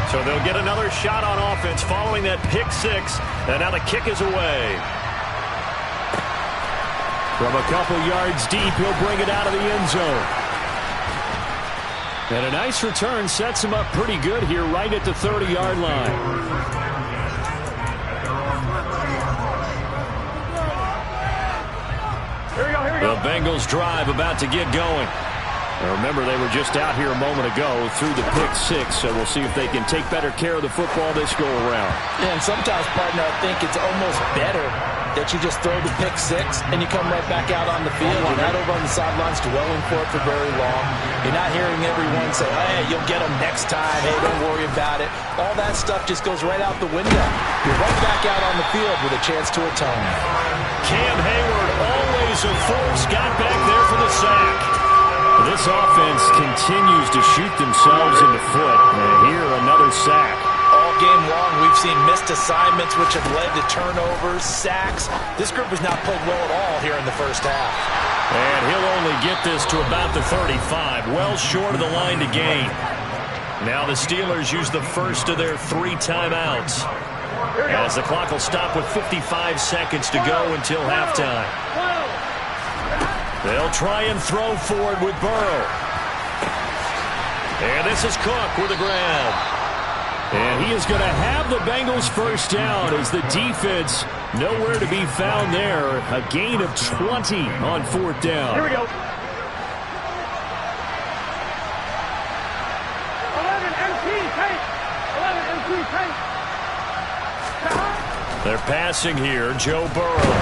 So they'll get another shot on offense following that pick six. And now the kick is away. From a couple yards deep, he'll bring it out of the end zone. And a nice return sets him up pretty good here right at the 30-yard line. Here we go. The Bengals drive about to get going. Now remember, they were just out here a moment ago through the pick six, so we'll see if they can take better care of the football this go-around. Yeah, and sometimes, partner, I think it's almost better that you just throw the pick six and you come right back out on the field. You're not over on the sidelines dwelling for it for very long. You're not hearing everyone say, hey, you'll get them next time. Hey, don't worry about it. All that stuff just goes right out the window. You're right back out on the field with a chance to atone. Cam Hayward, always a force, got back there for the sack. This offense continues to shoot themselves in the foot. And here, another sack. All game long, we've seen missed assignments, which have led to turnovers, sacks. This group has not played well at all here in the first half. And he'll only get this to about the 35, well short of the line to gain. Now the Steelers use the first of their 3 timeouts, as the clock will stop with 55 seconds to go until halftime. They'll try and throw forward with Burrow. And this is Cook with the grab. And he is going to have the Bengals first down as the defense nowhere to be found there. A gain of 20 on 4th down. Here we go. 11 MT tape. 11 MT tape. They're passing here. Joe Burrow.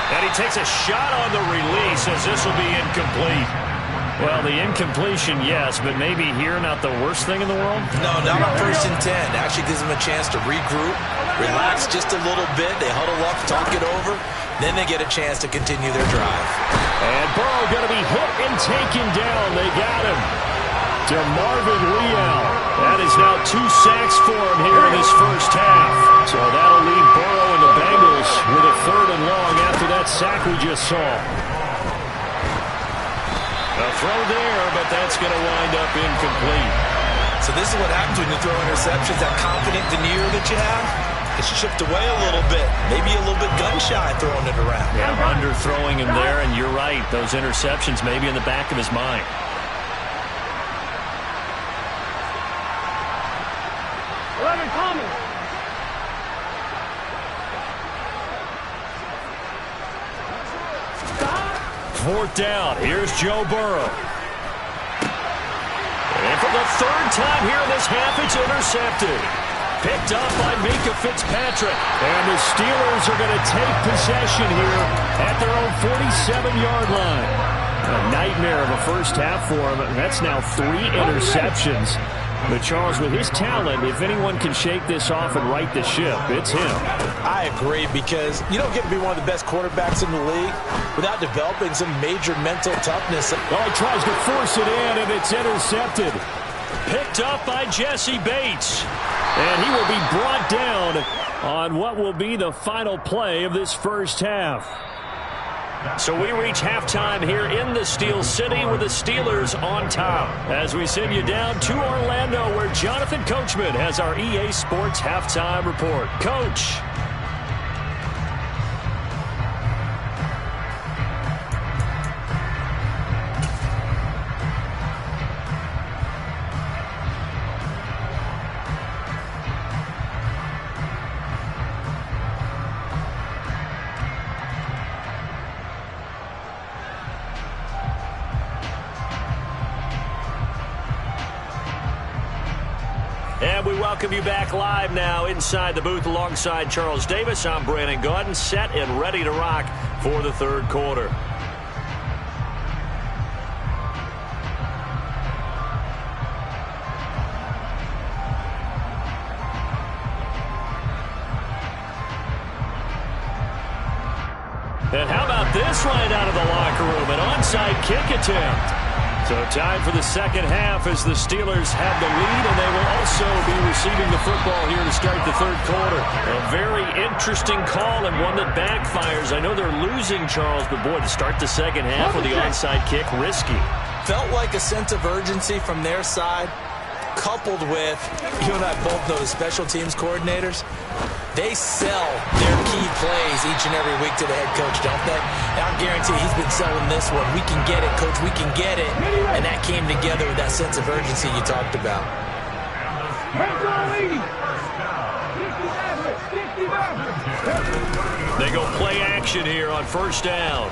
And he takes a shot on the release as this will be incomplete. Well, the incompletion, yes, but maybe here not the worst thing in the world? No, not on 1st and 10. Actually gives them a chance to regroup, relax just a little bit. They huddle up, talk it over. Then they get a chance to continue their drive. And Burrow going to be hit and taken down. They got him. To Marvin Leal. That is now 2 sacks for him here in this first half. So that'll leave Burrow and the Bengals with a 3rd and long after that sack we just saw. A throw there, but that's going to wind up incomplete. So this is what happens when you throw interceptions. That confident veneer that you have, it's chipped away a little bit. Maybe a little bit gun-shy throwing it around. Yeah, underthrowing him there, and you're right. Those interceptions may be in the back of his mind. Fourth down. Here's Joe Burrow. And for the 3rd time here in this half, it's intercepted. Picked up by Minkah Fitzpatrick. And the Steelers are going to take possession here at their own 47-yard line. A nightmare of a first half for him. That's now 3 interceptions. But Charles, with his talent, if anyone can shake this off and right the ship, it's him. I agree, because you don't get to be one of the best quarterbacks in the league without developing some major mental toughness. Oh, he tries to force it in, and it's intercepted. Picked up by Jesse Bates. And he will be brought down on what will be the final play of this first half. So we reach halftime here in the Steel City with the Steelers on top, as we send you down to Orlando, where Jonathan Coachman has our EA Sports halftime report. Coach. And we welcome you back live now inside the booth alongside Charles Davis. I'm Brandon Gaudin, set and ready to rock for the 3rd quarter. And how about this right out of the locker room? An onside kick attempt. So time for the second half as the Steelers have the lead, and they will also be receiving the football here to start the 3rd quarter. A very interesting call and one that backfires. I know they're losing, Charles, but boy, to start the second half with the onside kick, risky. Felt like a sense of urgency from their side. coupled with, you and I both know the special teams coordinators, they sell their key plays each and every week to the head coach, don't they? And I guarantee he's been selling this one. We can get it, coach, we can get it. And that came together with that sense of urgency you talked about. They go play action here on first down.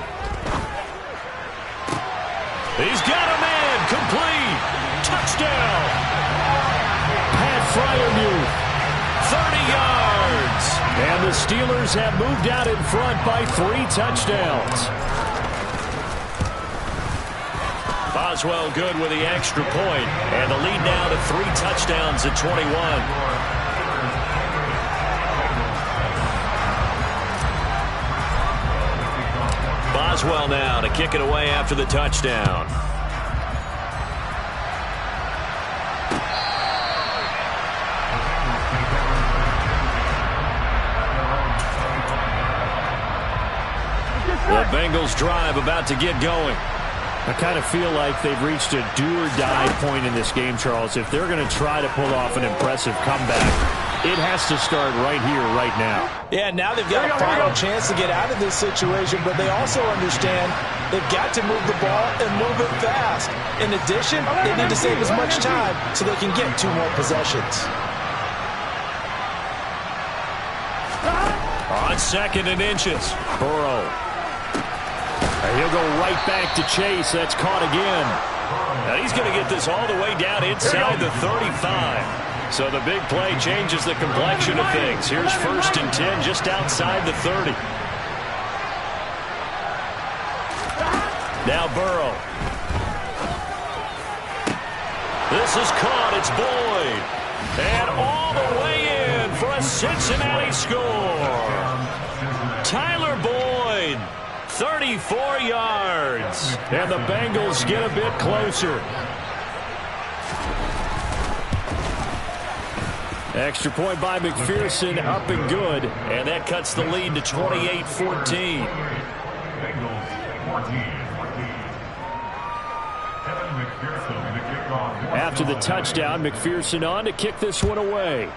He's got a man, complete. Touchdown. Pat Fryermuth, 30 yards. And the Steelers have moved out in front by 3 touchdowns. Boswell good with the extra point, and the lead now to 3 touchdowns at 21. Boswell now to kick it away after the touchdown. The Bengals drive about to get going. I kind of feel like they've reached a do-or-die point in this game, Charles. If they're going to try to pull off an impressive comeback, it has to start right here, right now. Yeah, now they've got a final chance to get out of this situation, but they also understand they've got to move the ball and move it fast. In addition, they need to save as much time so they can get 2 more possessions. On 2nd and inches, Burrow. And he'll go right back to Chase. That's caught again. And he's going to get this all the way down inside the 35. So the big play changes the complexion of things. Here's 1st and 10 just outside the 30. Now Burrow. This is caught. It's Boyd. And all the way in for a Cincinnati score. Tyler Boyd, 34 yards. And the Bengals get a bit closer. Extra point by McPherson, up and good. And that cuts the lead to 28-14. After the touchdown, McPherson on to kick this one away.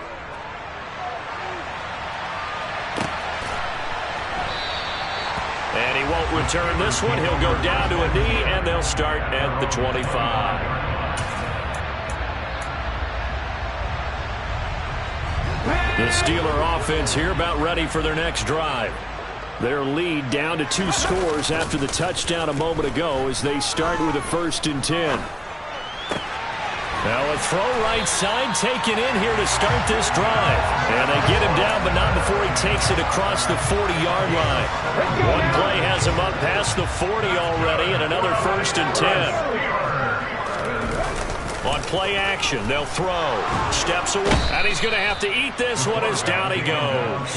And he won't return this one. He'll go down to a knee, and they'll start at the 25. The Steeler offense here about ready for their next drive. Their lead down to 2 scores after the touchdown a moment ago as they start with a 1st and 10. Now a throw right side taken in here to start this drive. And they get him down, but not before he takes it across the 40-yard line. One play has him up past the 40 already, and another 1st and 10. On play action, they'll throw. Steps away, and he's going to have to eat this one as down he goes.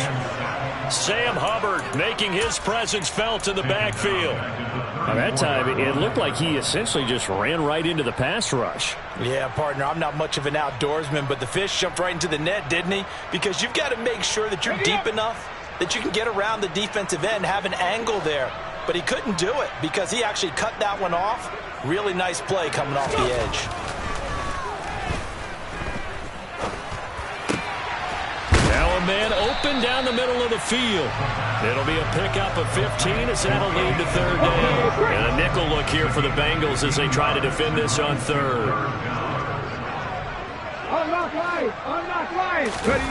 Sam Hubbard making his presence felt in the backfield. Now that time, it looked like he essentially just ran right into the pass rush. Yeah, partner, I'm not much of an outdoorsman, but the fish jumped right into the net, didn't he? Because you've got to make sure that you're deep enough that you can get around the defensive end, have an angle there. But he couldn't do it because he actually cut that one off. Really nice play coming off the edge. Now a man open down the middle of the field. It'll be a pickup of 15 as that'll lead to 3rd down. And a nickel look here for the Bengals as they try to defend this on 3rd. Unlock line. Ready.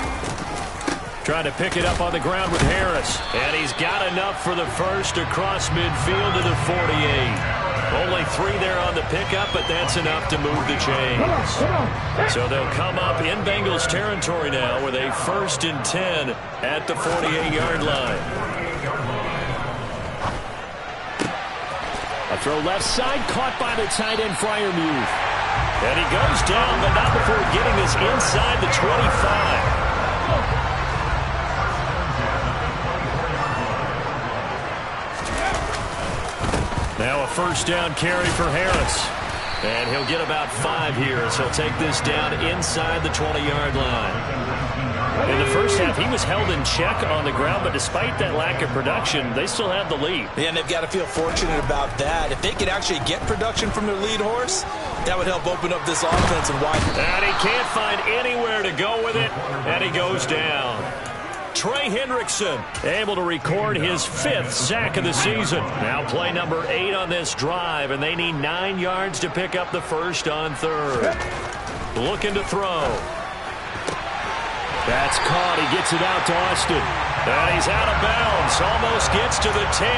Trying to pick it up on the ground with Harris. And he's got enough for the first across midfield to the 48. Only 3 there on the pickup, but that's enough to move the chains. So they'll come up in Bengals territory now with a 1st and 10 at the 48-yard line. A throw left side, caught by the tight end Fryermuth. And he goes down, but not before getting this inside the 25. Now a 1st down carry for Harris. And he'll get about 5 here as he'll take this down inside the 20-yard line. In the first half, he was held in check on the ground, but despite that lack of production, they still have the lead. Yeah, and they've got to feel fortunate about that. If they could actually get production from their lead horse, That would help open up this offense and widen. And he can't find anywhere to go with it, and he goes down. Trey Hendrickson able to record his 5th sack of the season. Now play number 8 on this drive, and they need 9 yards to pick up the first on 3rd. Looking to throw. That's caught. He gets it out to Austin. And he's out of bounds. Almost gets to the 10.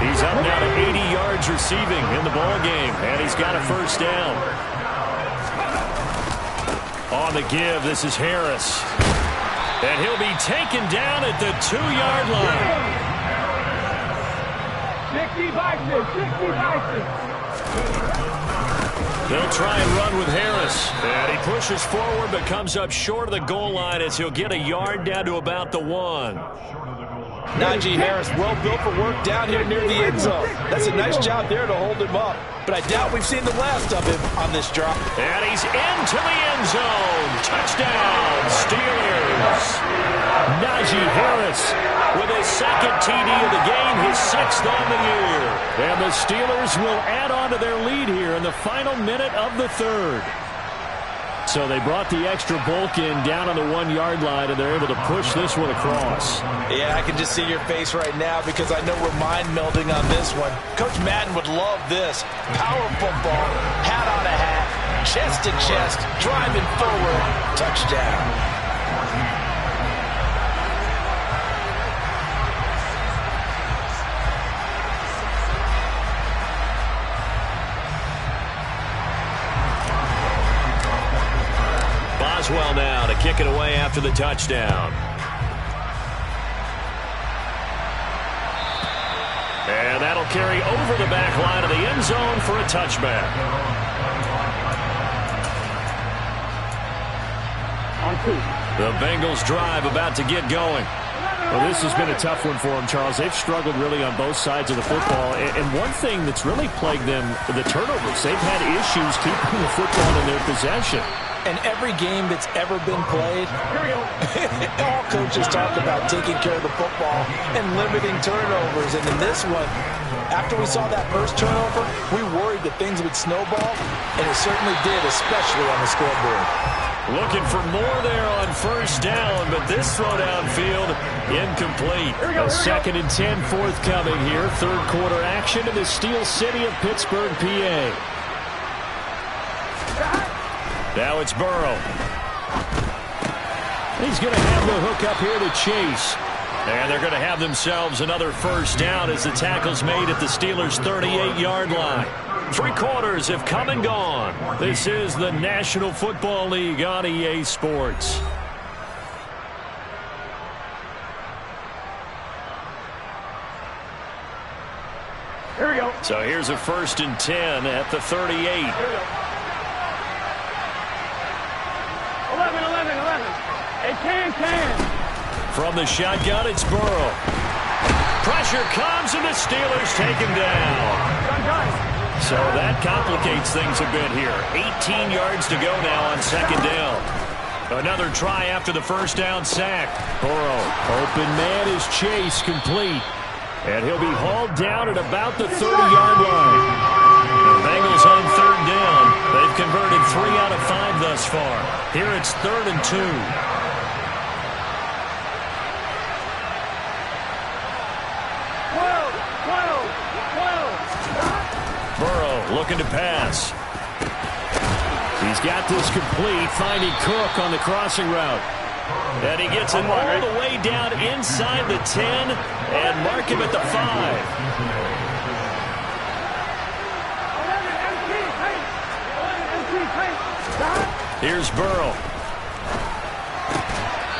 He's up now to 80 yards receiving in the ball game, and he's got a first down. On the give, this is Harris. And he'll be taken down at the 2-yard line. 60 Bison, 60 Bison. They'll try and run with Harris. And he pushes forward but comes up short of the goal line as he'll get a yard down to about the 1. Najee Harris, well built for work down here near the end zone. That's a nice job there to hold him up. But I doubt we've seen the last of him on this drop. And he's into the end zone. Touchdown, Steelers. Najee Harris with his 2nd TD of the game, his 6th on the year. And the Steelers will add on to their lead here in the final minute of the 3rd. So they brought the extra bulk in down on the 1-yard line, and they're able to push this one across. Yeah, I can just see your face right now because I know we're mind melding on this one. Coach Madden would love this. Power football, hat on a hat, chest to chest, driving forward, touchdown. Boswell now to kick it away after the touchdown. And that'll carry over the back line of the end zone for a touchback. On 2. The Bengals drive about to get going. Well, this has been a tough one for them, Charles. They've struggled really on both sides of the football. And one thing that's really plagued them, the turnovers. They've had issues keeping the football in their possession. And every game that's ever been played, all coaches talk about taking care of the football and limiting turnovers. And in this one, after we saw that first turnover, we worried that things would snowball, and it certainly did, especially on the scoreboard. Looking for more there on first down, but this throw downfield incomplete. A 2nd and 10 forthcoming here. 3rd quarter action in the Steel City of Pittsburgh, PA. Now it's Burrow. He's going to have the hook up here to Chase. And they're going to have themselves another first down as the tackle's made at the Steelers' 38-yard line. 3 quarters have come and gone. This is the National Football League on EA Sports. Here we go. So here's a 1st and 10 at the 38. Here we go. 11. A can. From the shotgun, it's Burrow. Pressure comes, and the Steelers take him down. So that complicates things a bit here. 18 yards to go now on 2nd down. Another try after the first down sack. Burrow, open man is Chase, complete. And he'll be hauled down at about the 30-yard line. The Bengals on 3rd down. They've converted 3 out of 5 thus far. Here it's 3rd and 2. Burrow looking to pass. He's got this complete, finding Cook on the crossing route. And he gets it all the way down inside the 10 and mark him at the 5. Here's Burrow.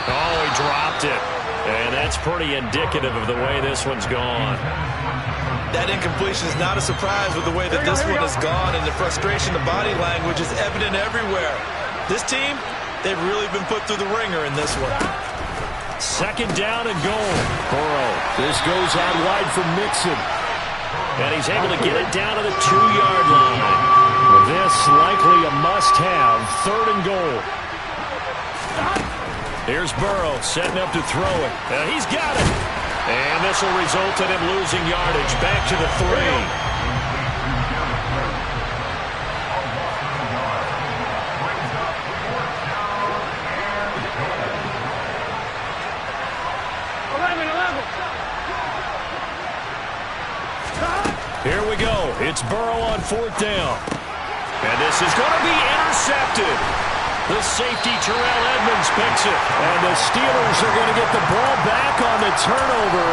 Oh, he dropped it. And that's pretty indicative of the way this one's gone. That incompletion is not a surprise with the way that this one has gone, and the frustration, the body language is evident everywhere. This team, they've really been put through the ringer in this one. 2nd down and goal. Burrow. This goes out wide from Mixon. And he's able to get it down to the 2-yard line. This likely a must-have. 3rd and goal. Here's Burrow setting up to throw it. And he's got it. And this will result in him losing yardage. Back to the 3. It's Burrow on 4th down. And this is going to be intercepted. The safety, Terrell Edmonds, picks it. And the Steelers are going to get the ball back on the turnover.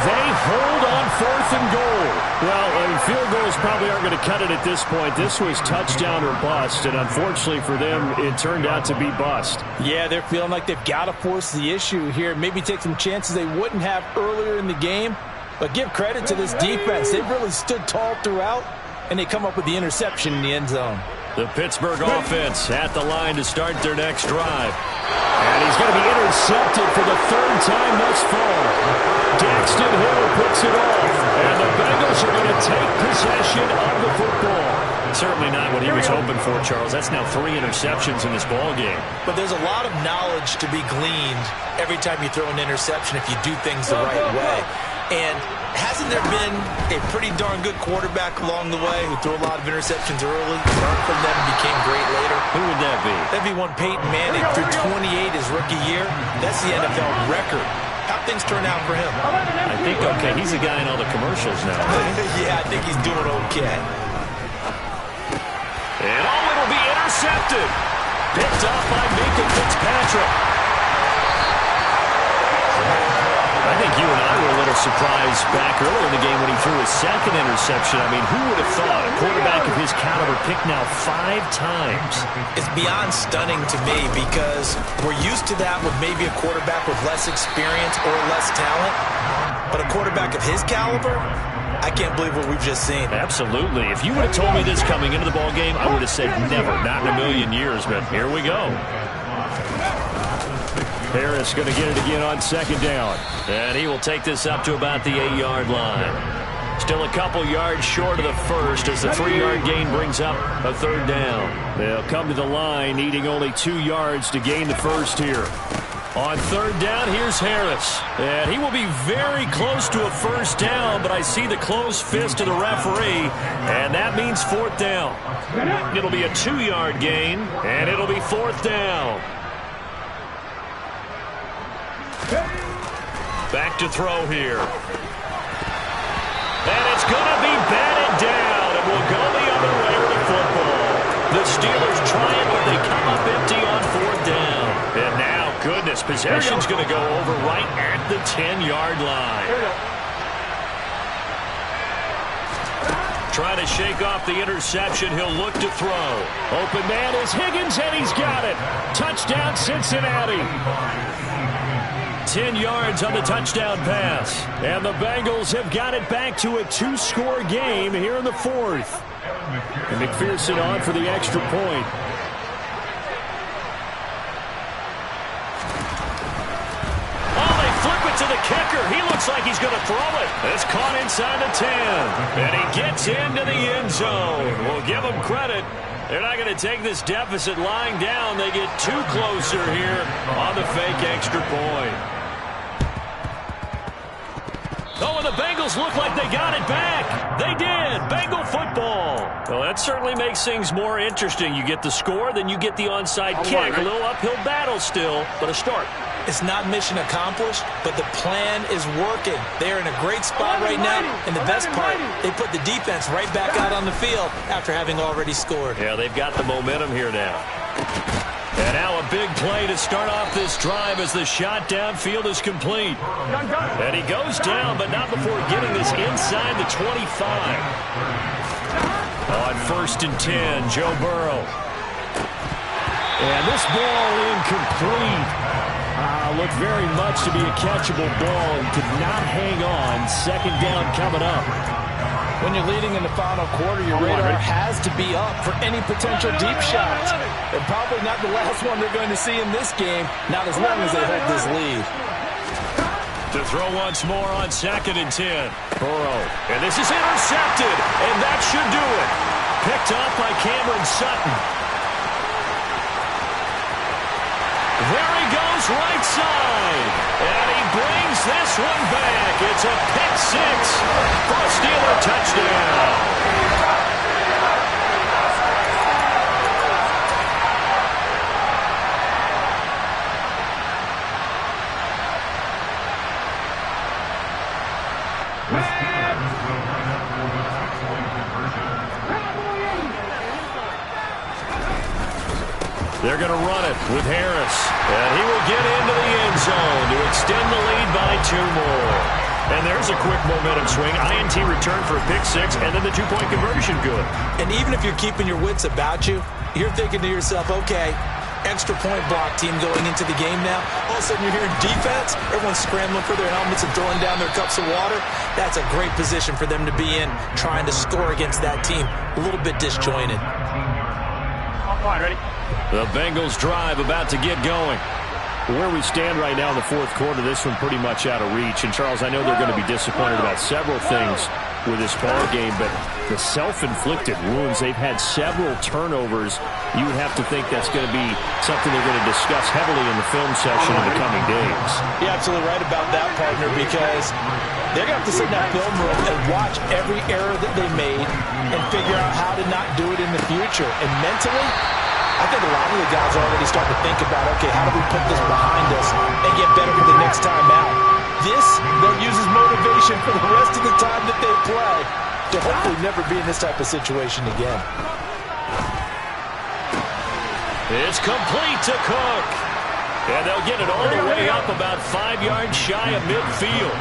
They hold on 4th and goal. Well, field goals probably aren't going to cut it at this point. This was touchdown or bust, and unfortunately for them, it turned out to be bust. Yeah, they're feeling like they've got to force the issue here. Maybe take some chances they wouldn't have earlier in the game. But give credit to this defense. They've really stood tall throughout, and they come up with the interception in the end zone. The Pittsburgh offense at the line to start their next drive. And he's going to be intercepted for the 3rd time thus far. Daxton Hill picks it off. And the Bengals are going to take possession of the football. Certainly not what he was hoping for, Charles. That's now 3 interceptions in this ball game. But there's a lot of knowledge to be gleaned every time you throw an interception if you do things the right way. And hasn't there been a pretty darn good quarterback along the way who threw a lot of interceptions early, learned from them, and became great later? Who would that be? That'd be one Peyton Manning. Threw 28 his rookie year. That's the NFL record. How things turn out for him? I think, okay, he's a guy in all the commercials now. Yeah, I think he's doing okay. And it'll be intercepted. Picked up by Minka Fitzpatrick. I think you and I were a little surprised back earlier in the game when he threw his 2nd interception. I mean, who would have thought a quarterback of his caliber picked now 5 times? It's beyond stunning to me because we're used to that with maybe a quarterback with less experience or less talent. But a quarterback of his caliber, I can't believe what we've just seen. Absolutely. If you would have told me this coming into the ball game, I would have said never, not in a million years. But here we go. Harris going to get it again on 2nd down. And he will take this up to about the 8-yard line. Still a couple yards short of the first as the 3-yard gain brings up a 3rd down. They'll come to the line needing only 2 yards to gain the first here. On 3rd down, here's Harris. And he will be very close to a 1st down, but I see the closed fist of the referee, and that means 4th down. It'll be a 2-yard gain, and it'll be 4th down. Back to throw here. And it's going to be batted down, and we'll go the other way with the football. The Steelers try it, but they come up empty on 4th down. And now, goodness, possession's going to go over right at the 10-yard line. Trying to shake off the interception. He'll look to throw. Open man is Higgins, and he's got it. Touchdown, Cincinnati. 10 yards on the touchdown pass. And the Bengals have got it back to a 2-score game here in the 4th. And McPherson on for the extra point. Oh, they flip it to the kicker. He looks like he's going to throw it. It's caught inside the 10. And he gets into the end zone. We'll give him credit. They're not going to take this deficit lying down. They get 2 closer here on the fake extra point. Oh, and the Bengals look like they got it back. They did. Bengal football. Well, that certainly makes things more interesting. You get the score, then you get the onside kick. A little uphill battle still, but a start. It's not mission accomplished, but the plan is working. They're in a great spot right now, and the best part, they put the defense right back out on the field after having already scored. Yeah, they've got the momentum here now. And now a big play to start off this drive as the shot downfield is complete. And he goes down, but not before getting this inside the 25. On 1st and 10, Joe Burrow. And this ball incomplete. Looked very much to be a catchable ball and could not hang on. 2nd down coming up. When you're leading in the final quarter, your radar has to be up for any potential deep shots. And probably not the last one they're going to see in this game, not as long as they hold this lead. To throw once more on 2nd and 10. Burrow. And this is intercepted, and that should do it. Picked up by Cameron Sutton. There he goes, right side. And he brings this one back. It's a pick 6 for a Steeler touchdown. They're going to run it with Harris. And he will get into the end zone to extend the lead by 2 more. And there's a quick momentum swing. INT return for a pick 6, and then the 2-point conversion good. And even if you're keeping your wits about you, you're thinking to yourself, okay, extra point block team going into the game now. All of a sudden you're hearing defense. Everyone's scrambling for their helmets and throwing down their cups of water. That's a great position for them to be in, trying to score against that team. A little bit disjointed. Ready? The Bengals drive about to get going. Where we stand right now in the fourth quarter, this one pretty much out of reach. And, Charles, I know they're going to be disappointed about several things with this ball game, but the self-inflicted wounds, they've had several turnovers. You would have to think that's going to be something they're going to discuss heavily in the film section in the coming days. You're absolutely right about that, partner, because they're going to have to sit in that film room and watch every error that they made and figure out how to not do it in the future. And mentally, I think a lot of the guys are already starting to think about, okay, how do we put this behind us and get better for the next time out? This, they'll use as motivation for the rest of the time that they play to hopefully never be in this type of situation again. It's complete to Cook. And they'll get it all the way up about 5 yards shy of midfield.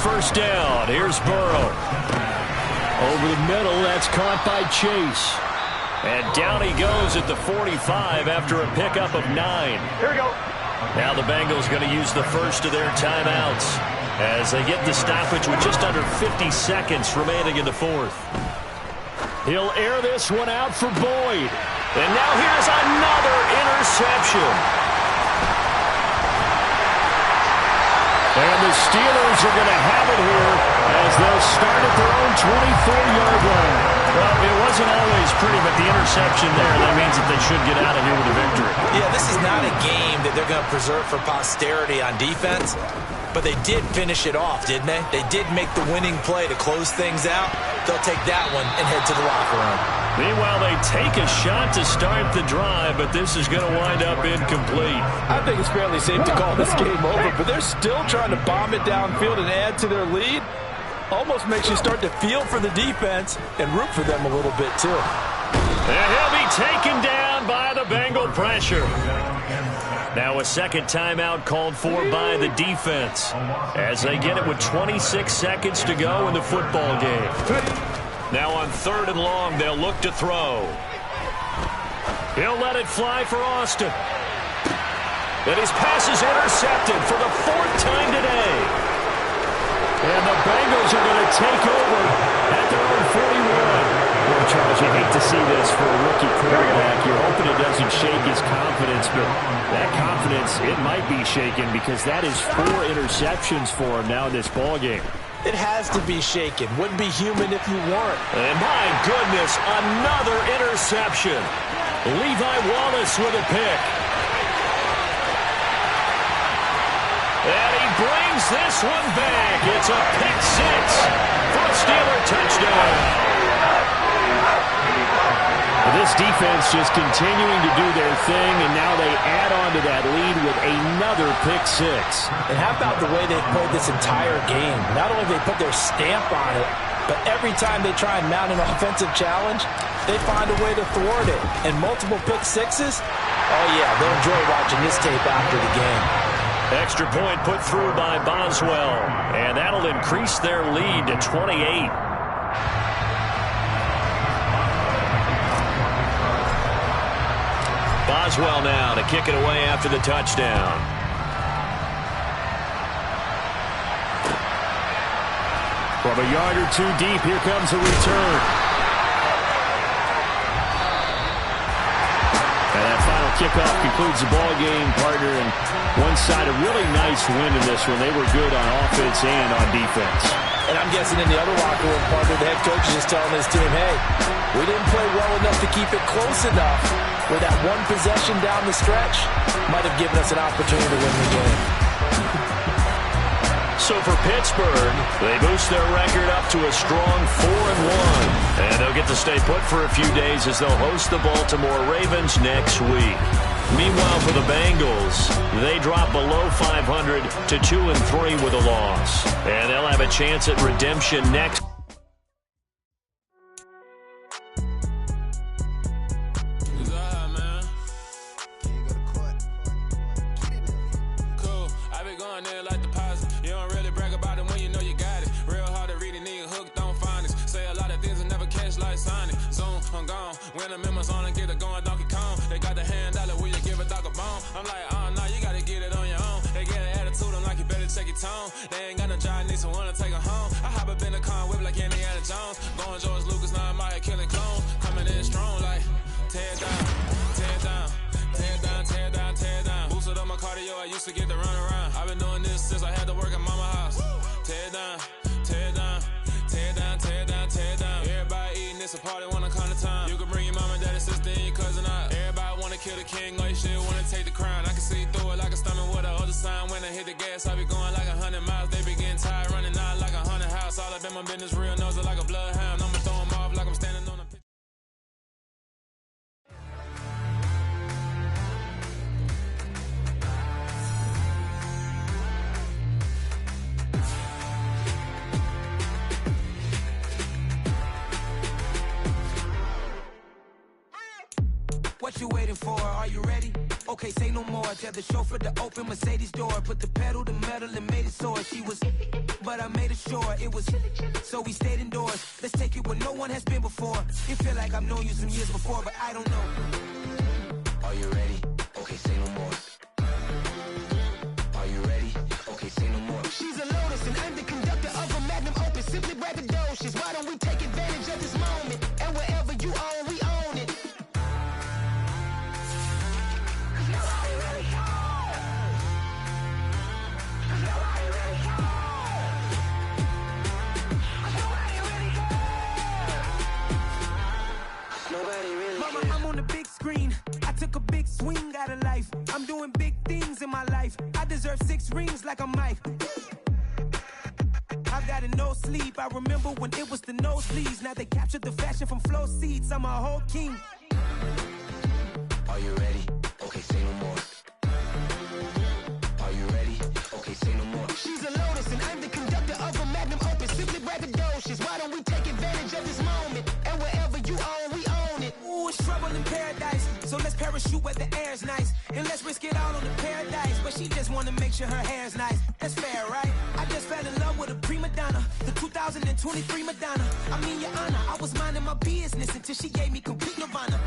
First down. Here's Burrow. Over the middle, that's caught by Chase. And down he goes at the 45 after a pickup of 9. Here we go. Now the Bengals going to use the first of their timeouts as they get the stoppage with just under 50 seconds remaining in the fourth. He'll air this one out for Boyd. And now here's another interception. And the Steelers are going to have it here as they'll start at their own 24-yard line. Well, it wasn't always pretty, but the interception there, that means that they should get out of here with a victory. Yeah, this is not a game that they're going to preserve for posterity on defense, but they did finish it off, didn't they? They did make the winning play to close things out. They'll take that one and head to the locker room. Meanwhile, they take a shot to start the drive, but this is going to wind up incomplete. I think it's fairly safe to call this game over, but they're still trying to bomb it downfield and add to their lead. Almost makes you start to feel for the defense and root for them a little bit, too. And he'll be taken down by the Bengal pressure. Now a second timeout called for by the defense as they get it with 26 seconds to go in the football game. Now on 3rd and long, they'll look to throw. He'll let it fly for Austin. And his pass is intercepted for the 4th time today. And the Bengals are going to take over at their own 41. Well, Charles, you hate to see this for a rookie quarterback. You're hoping it doesn't shake his confidence, but that confidence, it might be shaken because that is 4 interceptions for him now in this ballgame. It has to be shaken. Wouldn't be human if you weren't. And my goodness, another interception. Levi Wallace with a pick. And he brings this one back. It's a pick 6 for a Steeler touchdown. This defense just continuing to do their thing, and now they add on to that lead with another pick 6. And how about the way they've played this entire game? Not only have they put their stamp on it, but every time they try and mount an offensive challenge, they find a way to thwart it. And multiple pick 6s? Oh, yeah, they'll enjoy watching this tape after the game. Extra point put through by Boswell, and that'll increase their lead to 28. Boswell now to kick it away after the touchdown. From a yard or 2 deep, here comes a return. And that final kickoff concludes the ball game, partner. And one side, a really nice win in this one. They were good on offense and on defense. And I'm guessing in the other locker room, partner, the head coach is just telling his team, hey, we didn't play well enough to keep it close enough where that one possession down the stretch might have given us an opportunity to win the game. So for Pittsburgh, they boost their record up to a strong 4-1. And they'll get to stay put for a few days as they'll host the Baltimore Ravens next week. Meanwhile, for the Bengals, they drop below 500 to 2-3 with a loss. And they'll have a chance at redemption next. They got the hand dollar, will you give a dog a bone? I'm like, nah, you gotta get it on your own. They get an attitude, I'm like, you better check your tone. They ain't got no job, need someone to take her home. I hop up in the car, whip like Indiana Jones. Going George Lucas, now I'm out here killing clones. Coming in strong like, tear down, tear down, tear down, tear down, tear down. Boosted up my cardio, I used to get to run around. I've been doing this since I had to work at mama house. Tear down, tear down, tear down, tear down, tear down. Everybody eating, it's a party, wanna come to time. You can bring your mama, daddy, sister, and your cousin out. Everybody wanna kill the king, or you shit wanna take the crown. I can see through it like a stomach with a other sign. When I hit the gas, I be going like 100 miles. They be getting tired, running out like 100 house. All up in my business, real nose like a bloodhound. I'ma throw 'em off like I'm standing on a picture. What you waiting for? Are you ready? Okay, say no more. Tell the chauffeur to open Mercedes door. Put the pedal to metal and made it soar. She was, but I made it sure it was. So we stayed indoors. Let's take it where no one has been before. It feel like I've known you some years before, but I don't know. Are you ready? Okay, say no more. Are you ready? Okay, say no more. She's a Lotus and I'm the conductor of a Magnum Opus. Simply braggadocious. Why don't we take advantage of this moment? And wherever you own, we own it. Mama, I'm on the big screen. I took a big swing out of life. I'm doing big things in my life. I deserve 6 rings like I'm Mike. I've got no sleep. I remember when it was the nosebleeds. Now they captured the fashion from flow seats. I'm a whole king. Are you ready? Okay, say no more. Are you ready? Okay, say no more. She's a Lotus and I'm the conductor of a Magnum Opus. Simply braggadocious. Why don't we take advantage of this moment? And wherever you own, we own it. Ooh, it's trouble in paradise. So let's parachute where the air's nice. And let's risk it all on the paradise. But she just wanna make sure her hair's nice. That's fair, right? I just fell in love with a prima donna. The 2023 Madonna. I mean, your honor, I was minding my business until she gave me complete nirvana.